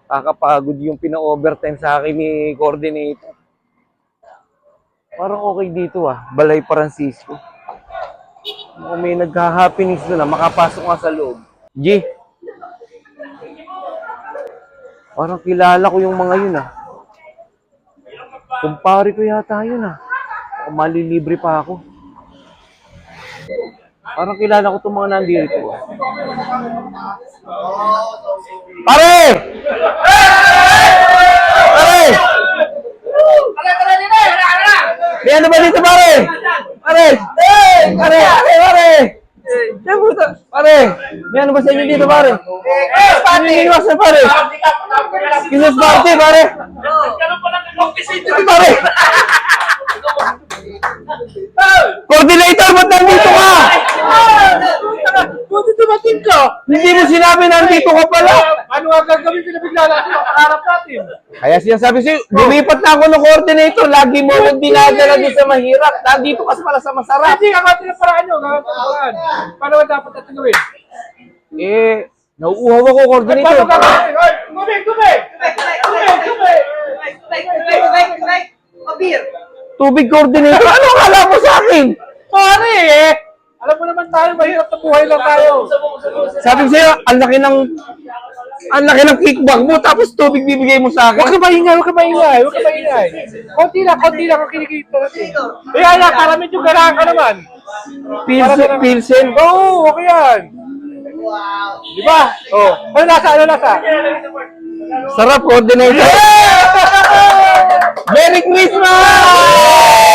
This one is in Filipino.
Kakapagod yung pina-overtime sa akin ni coordinator. Parang okay dito Balay Francisco. Kung may nagka-happenings doon makapasok nga sa loob. G, parang kilala ko yung mga yun Kumpare ko yata yun malilibre pa ako. Parang kilala ko itong mga nandito. Pare! Pare! May ano ba dito, pare? Pare! Pare! Pare! Pare! May ano ba sa inyo dito, pare? Piniwas na, pare! Kinos party, pare! Pare! Coordinator, ba't nandito ka? Buti dumating ka! Hindi mo sinabi nandito ka pala. Ano ang gagawin ko na bigla natin ang pangarap natin? Kaya sinasabi sa'yo, lumipat na ako ng coordinator. Lagi mo akong dinadala din sa mahirap. Nandito ka pala sa masarap. Hindi, gagawin ng paraan nyo. Gagawin ng paraan. Paano ba dapat natin gawin? Nauuhaw ako, coordinator. Paano gagawin? Tubig! Tubig! Tubig, coordinator. Ano akala mo sa akin? Pare alam mo naman tayo, mahirap na buhay lang tayo. Sabi ko sa'yo, ang laki ng kickback mo, tapos tubig bibigay mo sa Huwag akin. ka maingay, huwag ka maingay, huwag ka maingay. Konti lang ang kinikita natin. Kaya para medyo ganahan ka naman. Pilsen. Oo, okay yan. Di ba? Oo. Ano lasa? Sarap, coordinator. Merry Christmas!